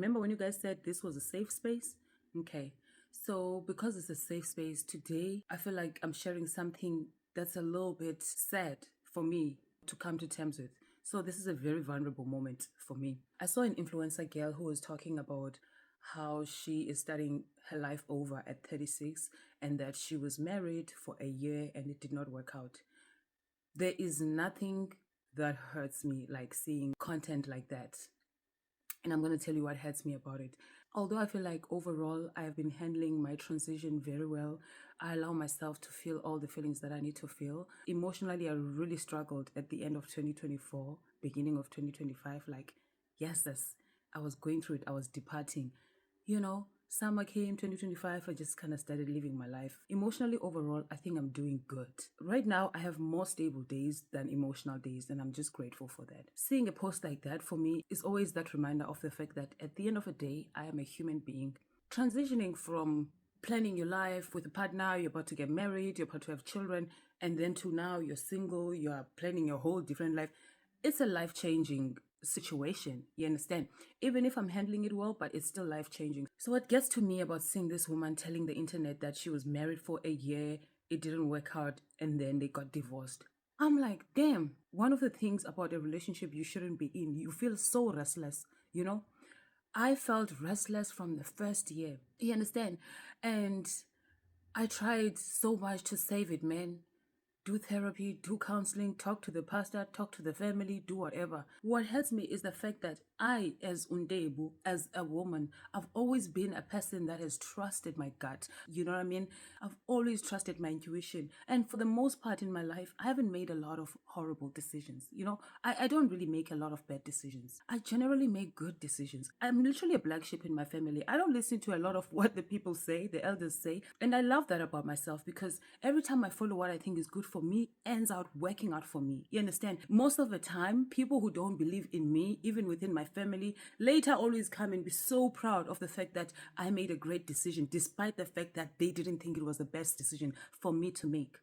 Remember when you guys said this was a safe space? Okay. So because it's a safe space today, I feel like I'm sharing something that's a little bit sad for me to come to terms with. So this is a very vulnerable moment for me. I saw an influencer girl who was talking about how she is starting her life over at 36 and that she was married for a year and it did not work out. There is nothing that hurts me like seeing content like that. And I'm going to tell you what hurts me about it. Although I feel like overall I have been handling my transition very well, I allow myself to feel all the feelings that I need to feel. Emotionally, I really struggled at the end of 2024, beginning of 2025. Like, yes, I was going through it, I was departing. Summer came 2025, I just kind of started living my life. Emotionally, overall, I think I'm doing good. Right now, I have more stable days than emotional days, and I'm just grateful for that. Seeing a post like that for me is always that reminder of the fact that at the end of the day, I am a human being. Transitioning from planning your life with a partner, you're about to get married, you're about to have children, and then to now you're single, you're planning your whole different life. It's a life-changing situation, you understand? Even if I'm handling it well, but it's still life-changing. So what gets to me about seeing this woman telling the internet that she was married for a year, it didn't work out, and then they got divorced. I'm like, damn, one of the things about a relationship you shouldn't be in, you feel so restless, I felt restless from the first year, you understand? And I tried so much to save it, man. Do therapy, do counseling, talk to the pastor, talk to the family, do whatever. What hurts me is the fact that I, as Ntebo, as a woman, I've always been a person that has trusted my gut. You know what I mean? I've always trusted my intuition. And for the most part in my life, I haven't made a lot of horrible decisions. I don't really make a lot of bad decisions. I generally make good decisions. I'm literally a black sheep in my family. I don't listen to a lot of what the people say, the elders say. And I love that about myself because every time I follow what I think is good for me ends out working out for me. You understand? Most of the time, people who don't believe in me, even within my family, later always come and be so proud of the fact that I made a great decision, despite the fact that they didn't think it was the best decision for me to make.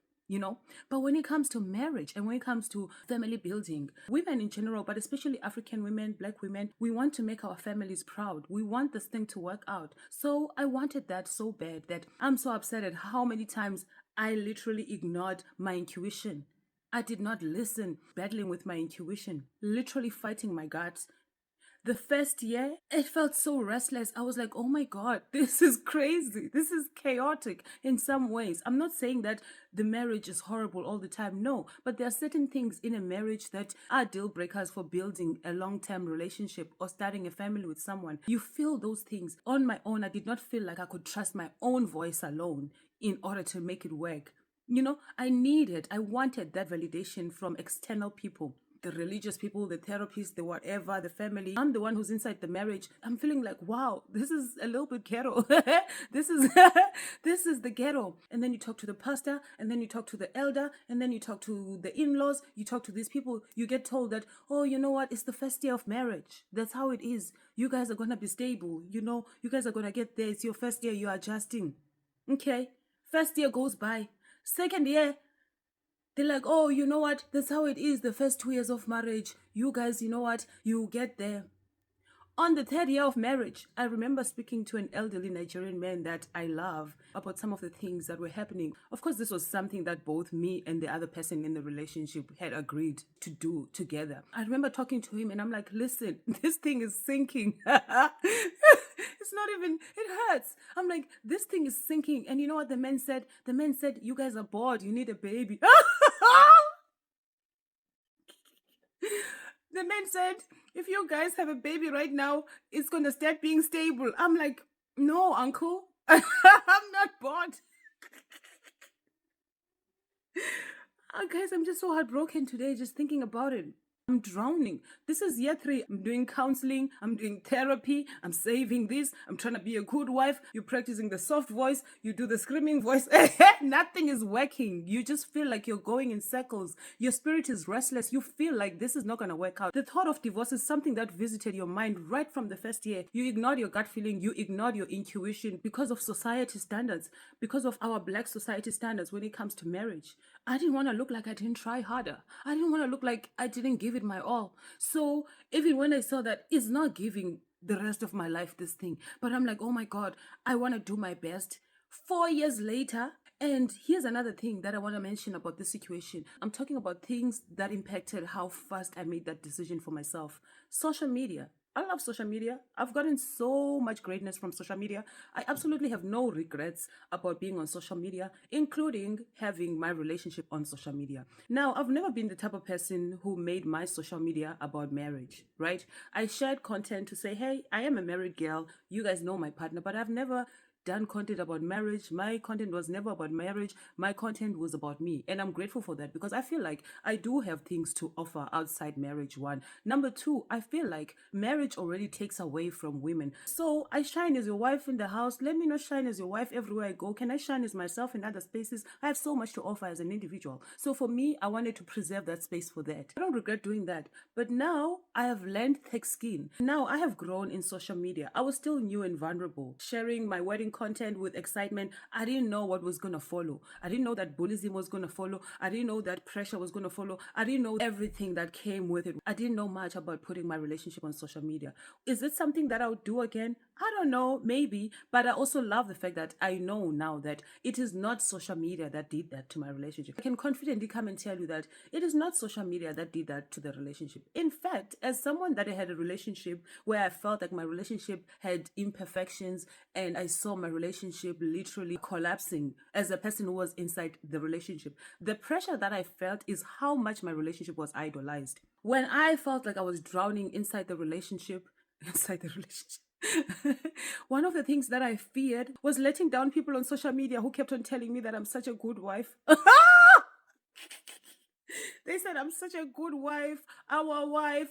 But when it comes to marriage and when it comes to family building, women in general, but especially African women, black women, we want to make our families proud. We want this thing to work out. So I wanted that so bad that I'm so upset at how many times I literally ignored my intuition. I did not listen, battling with my intuition, literally fighting my guts. The first year, it felt so restless. I was like, oh my God, this is crazy. This is chaotic in some ways. I'm not saying that the marriage is horrible all the time. No, but there are certain things in a marriage that are deal breakers for building a long-term relationship or starting a family with someone. You feel those things. On my own, I did not feel like I could trust my own voice alone in order to make it work. I wanted that validation from external people. The religious people, the therapists, the whatever, the family. I'm the one who's inside the marriage. I'm feeling like, wow, this is a little bit ghetto. this is this is the ghetto. And then you talk to the pastor, and then you talk to the elder, and then you talk to the in-laws, you talk to these people, you get told that, oh, you know what, it's the first year of marriage. That's how it is. You guys are gonna be stable, you guys are gonna get there. It's your first year, you're adjusting. Okay. First year goes by. Second year, they're like, oh, you know what? That's how it is the first 2 years of marriage. You guys, you know what? You get there. On the third year of marriage, I remember speaking to an elderly Nigerian man that I love about some of the things that were happening. Of course, this was something that both me and the other person in the relationship had agreed to do together. I remember talking to him and I'm like, listen, this thing is sinking. It's not even, it hurts. I'm like, this thing is sinking. And you know what the man said? The man said, you guys are bored. You need a baby. The man said, if you guys have a baby right now, it's going to start being stable. I'm like, no, uncle. I'm not bored. Guys, I'm just so heartbroken today just thinking about it. I'm drowning. This is year 3. I'm doing counseling. I'm doing therapy. I'm saving this. I'm trying to be a good wife. You're practicing the soft voice. You do the screaming voice. Nothing is working. You just feel like you're going in circles. Your spirit is restless. You feel like this is not going to work out. The thought of divorce is something that visited your mind right from the first year. You ignored your gut feeling. You ignored your intuition because of society standards, because of our black society standards when it comes to marriage. I didn't want to look like I didn't try harder. I didn't want to look like I didn't give it my all. So even when I saw that it's not giving, the rest of my life this thing. But I'm like, oh my God, I want to do my best. 4 years later, and here's another thing that I want to mention about this situation. I'm talking about things that impacted how fast I made that decision for myself. Social media. I love social media. I've gotten so much greatness from social media. I absolutely have no regrets about being on social media, including having my relationship on social media. Now, I've never been the type of person who made my social media about marriage, right? I shared content to say, hey, I am a married girl. You guys know my partner, but I've never done content about marriage. My content was never about marriage. My content was about me. And I'm grateful for that because I feel like I do have things to offer outside marriage. One. Number two, I feel like marriage already takes away from women. So I shine as your wife in the house. Let me not shine as your wife everywhere I go. Can I shine as myself in other spaces? I have so much to offer as an individual. So for me, I wanted to preserve that space for that. I don't regret doing that. But now I have learned thick skin. Now I have grown in social media. I was still new and vulnerable, sharing my wedding content with excitement. I didn't know what was going to follow. I didn't know that bullying was going to follow. I didn't know that pressure was going to follow. I didn't know everything that came with it. I didn't know much about putting my relationship on social media. Is it something that I would do again? I don't know, maybe. But I also love the fact that I know now that it is not social media that did that to my relationship. I can confidently come and tell you that it is not social media that did that to the relationship. In fact, as someone that had a relationship where I felt like my relationship had imperfections and I saw my relationship literally collapsing as a person who was inside the relationship, the pressure that I felt is how much my relationship was idolized. When I felt like I was drowning inside the relationship, one of the things that I feared was letting down people on social media who kept on telling me that I'm such a good wife. They said I'm such a good wife, our wife.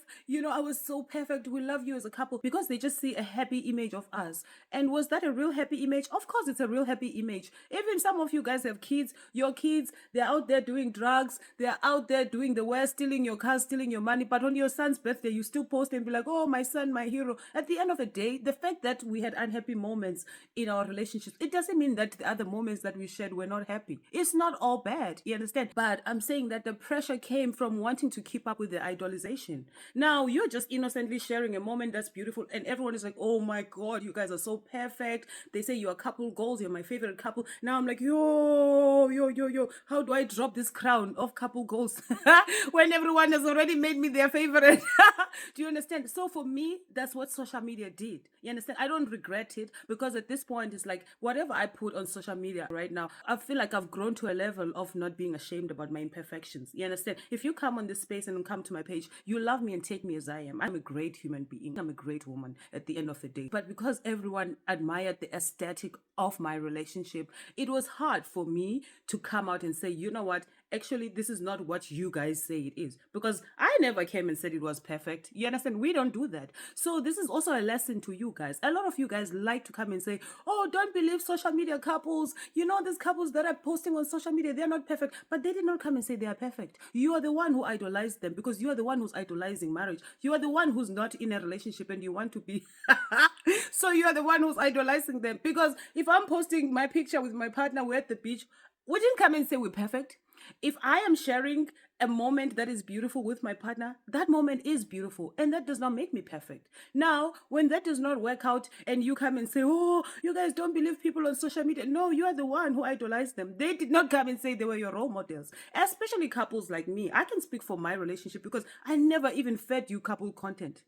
I was so perfect. We love you as a couple because they just see a happy image of us. And was that a real happy image? Of course, it's a real happy image. Even some of you guys have kids. Your kids, they're out there doing drugs. They're out there doing the worst, stealing your cars, stealing your money. But on your son's birthday, you still post and be like, oh, my son, my hero. At the end of the day, the fact that we had unhappy moments in our relationships, it doesn't mean that the other moments that we shared were not happy. It's not all bad. You understand? But I'm saying that the pressure came from wanting to keep up with the idolization. Now, you're just innocently sharing a moment that's beautiful, and everyone is like, oh my God, you guys are so perfect. They say you're a couple goals, you're my favorite couple. Now I'm like, yo, how do I drop this crown of couple goals when everyone has already made me their favorite? Do you understand? So for me, that's what social media did. You understand? I don't regret it because at this point, it's like whatever I put on social media right now, I feel like I've grown to a level of not being ashamed about my imperfections. You understand? If you come on this space and come to my page, you love me and take me as I am. I'm a great human being. I'm a great woman at the end of the day. But because everyone admired the aesthetic of my relationship, it was hard for me to come out and say, you know what? Actually, this is not what you guys say it is. Because I never came and said it was perfect. You understand? We don't do that. So this is also a lesson to you guys. A lot of you guys like to come and say, oh, don't believe social media couples. These couples that are posting on social media, they're not perfect. But they did not come and say they are perfect. You are the one who idolized them because you are the one who's idolizing marriage. You are the one who's not in a relationship and you want to be. So you are the one who's idolizing them. Because if I'm posting my picture with my partner, we're at the beach, we didn't come and say we're perfect. If I am sharing a moment that is beautiful with my partner, that moment is beautiful and that does not make me perfect. Now, when that does not work out and you come and say, oh, you guys don't believe people on social media. No, you are the one who idolized them. They did not come and say they were your role models, especially couples like me. I can speak for my relationship because I never even fed you couple content.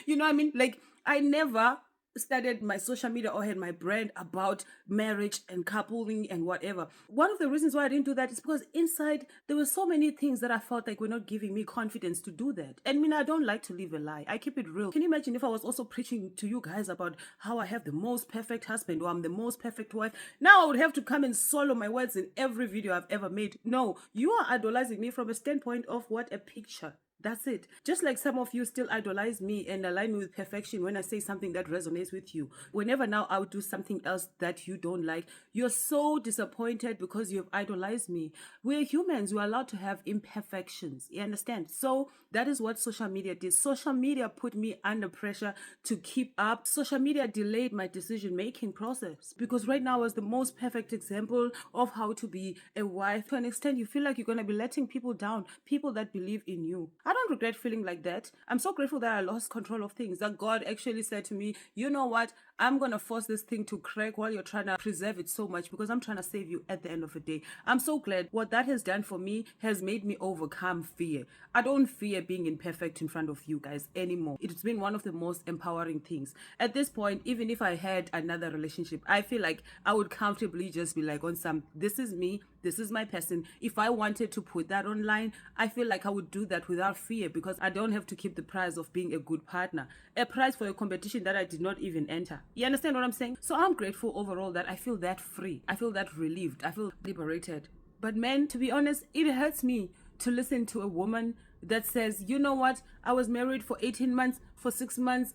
You know what I mean? Like, I never started my social media or had my brand about marriage and coupling and whatever. One of the reasons why I didn't do that is because inside there were so many things that I felt like were not giving me confidence to do that. And I don't like to live a lie. I keep it real. Can you imagine if I was also preaching to you guys about how I have the most perfect husband or I'm the most perfect wife? Now I would have to come and swallow my words in every video I've ever made. No, you are idolizing me from a standpoint of what a picture. That's it. Just like some of you still idolize me and align me with perfection when I say something that resonates with you. Whenever now I would do something else that you don't like, you're so disappointed because you've idolized me. We're humans. We're allowed to have imperfections. You understand? So that is what social media did. Social media put me under pressure to keep up. Social media delayed my decision-making process because right now is the most perfect example of how to be a wife. To an extent, you feel like you're going to be letting people down, people that believe in you. I I don't regret feeling like that. I'm so grateful that I lost control of things, that God actually said to me, you know what? I'm going to force this thing to crack while you're trying to preserve it so much because I'm trying to save you at the end of the day. I'm so glad what that has done for me has made me overcome fear. I don't fear being imperfect in front of you guys anymore. It's been one of the most empowering things. At this point, even if I had another relationship, I feel like I would comfortably just be like on some, this is me, this is my person. If I wanted to put that online, I feel like I would do that without fear because I don't have to keep the prize of being a good partner. A prize for a competition that I did not even enter. You understand what I'm saying? So I'm grateful overall that I feel that free. I feel that relieved. I feel liberated. But man, to be honest, it hurts me to listen to a woman that says, you know what, I was married for 18 months, for 6 months,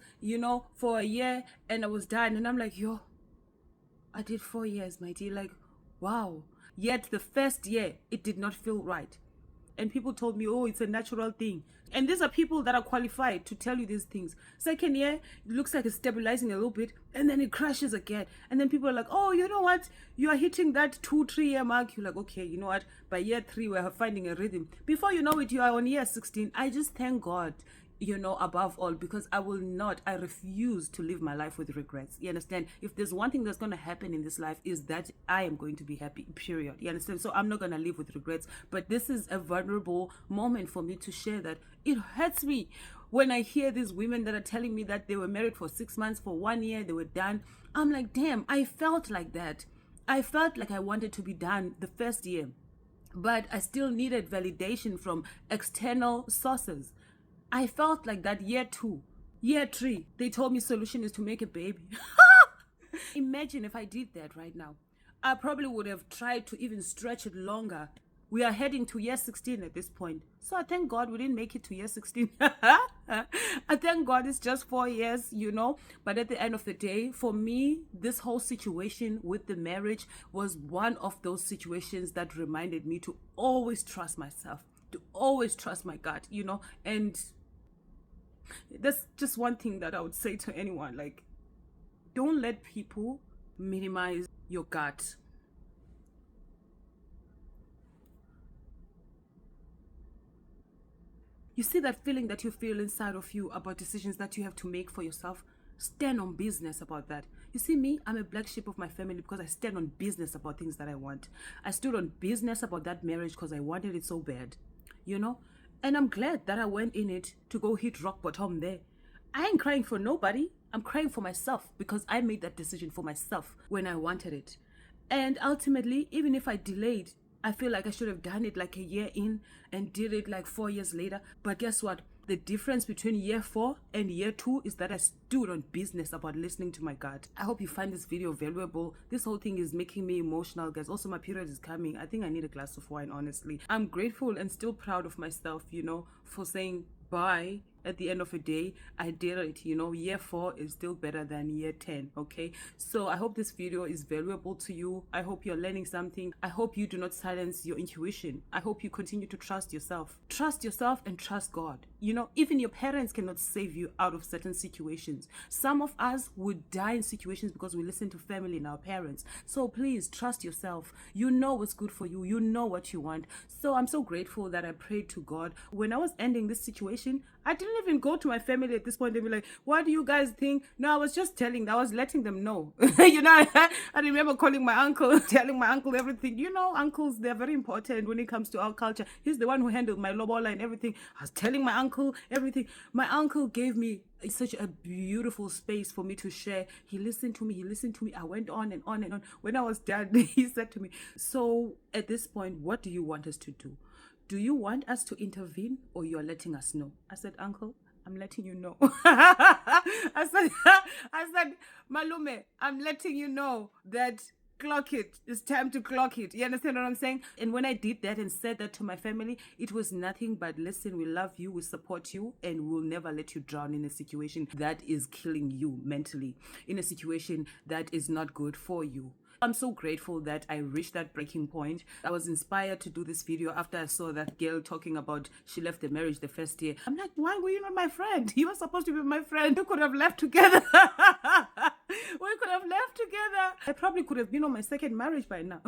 for a year, and I was done. And I'm like, yo, I did 4 years, my dear. Like, wow. Yet the first year, it did not feel right. And people told me, oh, it's a natural thing. And these are people that are qualified to tell you these things. Second year, it looks like it's stabilizing a little bit, and then it crashes again. And then people are like, oh, you know what? You are hitting that 2-3 year mark. You're like, okay, you know what? By year 3, we're finding a rhythm. Before you know it, you are on year 16. I just thank God, above all, because I refuse to live my life with regrets. You understand? If there's one thing that's going to happen in this life is that I am going to be happy, period. You understand? So I'm not going to live with regrets. But this is a vulnerable moment for me to share that it hurts me when I hear these women that are telling me that they were married for 6 months, for 1 year, they were done. I'm like, damn, I felt like that. I felt like I wanted to be done the first year, but I still needed validation from external sources. I felt like that year 2, year 3, they told me solution is to make a baby. Imagine if I did that right now. I probably would have tried to even stretch it longer. We are heading to year 16 at this point. So I thank God we didn't make it to year 16. I thank God it's just 4 years, But at the end of the day, for me, this whole situation with the marriage was one of those situations that reminded me to always trust myself, to always trust my gut, and that's just one thing that I would say to anyone. Like, don't let people minimize your gut. You see that feeling that you feel inside of you about decisions that you have to make for yourself? Stand on business about that. You see me, I'm a black sheep of my family because I stand on business about things that I want. I stood on business about that marriage because I wanted it so bad, And I'm glad that I went in it to go hit rock bottom there. I ain't crying for nobody. I'm crying for myself because I made that decision for myself when I wanted it. And ultimately, even if I delayed, I feel like I should have done it like a year in and did it like 4 years later. But guess what? The difference between year 4 and year 2 is that I stood on business about listening to my gut. I hope you find this video valuable. This whole thing is making me emotional, guys. Also, my period is coming. I think I need a glass of wine, honestly. I'm grateful and still proud of myself, for saying bye. At the end of the day, I did it. Year 4 is still better than year 10. Okay, so I hope this video is valuable to you. I hope you're learning something. I hope you do not silence your intuition. I hope you continue to trust yourself and trust God. Even your parents cannot save you out of certain situations. Some of us would die in situations because we listen to family and our parents. So please trust yourself. You know what's good for you. You know what you want. So I'm so grateful that I prayed to God when I was ending this situation. I didn't even go to my family at this point and be like, what do you guys think? No, I was just I was letting them know. I remember calling my uncle, telling my uncle everything. Uncles, they're very important when it comes to our culture. He's the one who handled my lobola and everything. I was telling my uncle everything. My uncle gave me such a beautiful space for me to share. He listened to me. I went on and on and on. When I was done, he said to me, so at this point, what do you want us to do? Do you want us to intervene or you're letting us know? I said, Uncle, I'm letting you know. I said, Malume, I'm letting you know that clock it. It's time to clock it. You understand what I'm saying? And when I did that and said that to my family, it was nothing but, listen, we love you, we support you, and we'll never let you drown in a situation that is killing you mentally, in a situation that is not good for you. I'm so grateful that I reached that breaking point. I was inspired to do this video after I saw that girl talking about she left the marriage the first year. I'm like, why were you not my friend? You were supposed to be my friend. We could have left together. I probably could have been on my second marriage by now.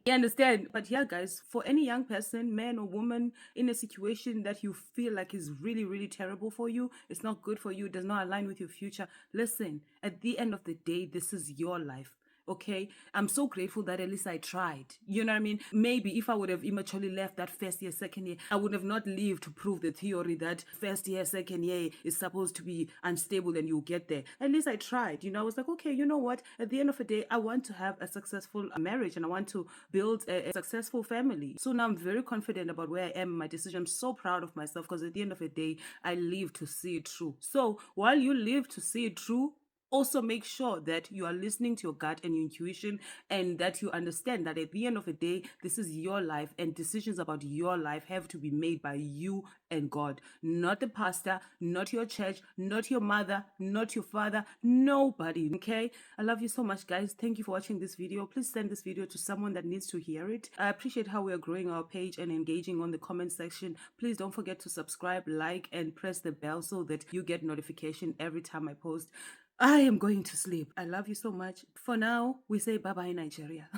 You understand? But yeah, guys, for any young person, man or woman, in a situation that you feel like is really, really terrible for you, it's not good for you, does not align with your future, listen, at the end of the day, this is your life. Okay, I'm so grateful that at least I tried. You know what I mean? Maybe if I would have immaturely left that first year, second year, I would have not lived to prove the theory that first year, second year is supposed to be unstable and you'll get there. At least I tried. You know, I was like, okay, you know what? At the end of the day, I want to have a successful marriage and I want to build a successful family. So now I'm very confident about where I am in my decision. I'm so proud of myself because at the end of the day, I live to see it through. So while you live to see it through, also make sure that you are listening to your gut and your intuition, and that you understand that at the end of the day, this is your life and decisions about your life have to be made by you and God, not the pastor, not your church, not your mother, not your father, nobody. Okay, I love you so much, guys. Thank you for watching this video. Please send this video to someone that needs to hear it. I appreciate how we are growing our page and engaging on the comment section. Please don't forget to subscribe, like, and press the bell so that you get notification every time I post. I am going to sleep. I love you so much. For now, we say bye bye, Nigeria.